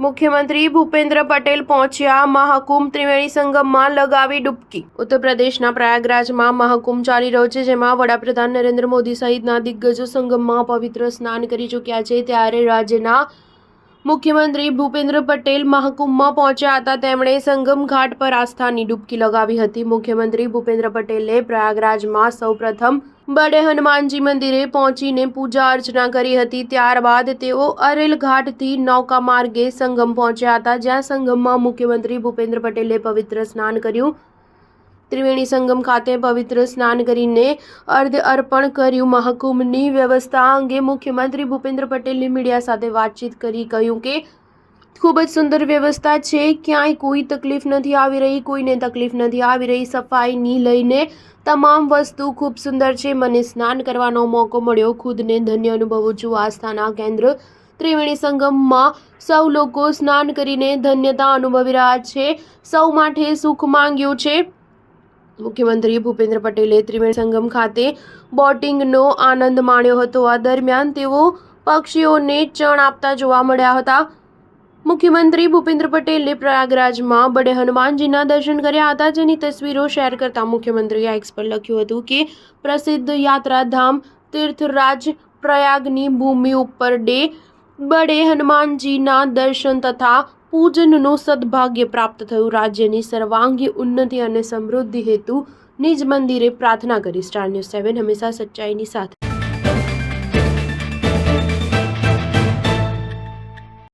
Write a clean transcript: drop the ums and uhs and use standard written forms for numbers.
મુખ્યમંત્રી ભૂપેન્દ્ર પટેલ પહોંચ્યા મહાકુંભ ત્રિવેણી સંગમમાં લગાવી ડૂબકી। ઉત્તર પ્રદેશના પ્રયાગરાજમાં મહાકુંભ ચાલી રહ્યો છે, જેમાં વડાપ્રધાન નરેન્દ્ર મોદી સહિતના દિગ્ગજો સંગમમાં પવિત્ર સ્નાન કરી ચૂક્યા છે। ત્યારે રાજ્યના મુખ્યમંત્રી ભૂપેન્દ્ર પટેલ મહાકુંભમાં પહોંચ્યા હતા। તેમણે સંગમ ઘાટ પર આસ્થાની ડૂબકી લગાવી હતી। મુખ્યમંત્રી ભૂપેન્દ્ર પટેલે પ્રયાગરાજમાં સૌપ્રથમ બડે હનુમાનજી મંદિરે પહોંચીને પૂજા અર્ચના કરી હતી। ત્યારબાદ તેઓ અરેલ ઘાટથી નૌકા માર્ગે સંગમ પહોંચ્યા હતા, જ્યાં સંગમમાં મુખ્યમંત્રી ભૂપેન્દ્ર પટેલે પવિત્ર સ્નાન કર્યું। ત્રિવેણી સંગમ ખાતે પવિત્ર સ્નાન કરીને અર્ધ અર્પણ કર્યું। મહાકુંભની વ્યવસ્થા અંગે મુખ્યમંત્રી ભૂપેન્દ્ર પટેલની મીડિયા સાથે વાતચીત કરી કહ્યું કે ખૂબ જ સુંદર વ્યવસ્થા છે, ક્યાંય કોઈ તકલીફ નથી આવી રહી, કોઈને તકલીફ નથી આવી રહી। સફાઈની લઈને તમામ વસ્તુ ખૂબ સુંદર છે। મને સ્નાન કરવાનો મોકો મળ્યો, ખુદને ધન્ય અનુભવું છું। આસ્થાના કેન્દ્ર ત્રિવેણી સંગમમાં સૌ લોકો સ્નાન કરીને ધન્યતા અનુભવી રહ્યા છે, સૌ માટે સુખ માંગ્યું છે। મુખ્યમંત્રી ભૂપેન્દ્ર પટેલે ત્રિવેણી સંગમ ખાતે બોટિંગનો આનંદ માણ્યો હતો। આ દરમિયાન તેઓ પક્ષીઓને ચણ આપતા જોવા મળ્યા હતા। મુખ્યમંત્રી ભૂપેન્દ્ર પટેલે પ્રયાગરાજમાં બડે હનુમાનજીના દર્શન કર્યા હતા, જેની તસવીરો શેર કરતા મુખ્યમંત્રીએ એક્સ પર લખ્યું હતું કે પ્રસિદ્ધ યાત્રાધામ તીર્થરાજ પ્રયાગની ભૂમિ ઉપર બડે હનુમાનજીના દર્શન તથા પૂજનનું સદભાગ્ય પ્રાપ્ત થયું। રાજ્યની સર્વાંગી ઉન્નતિ અને સમૃદ્ધિ હેતુ નિજ મંદિરે પ્રાર્થના કરી। સ્ટાર ન્યૂઝ 7 હંમેશા સચ્ચાઈની સાથે।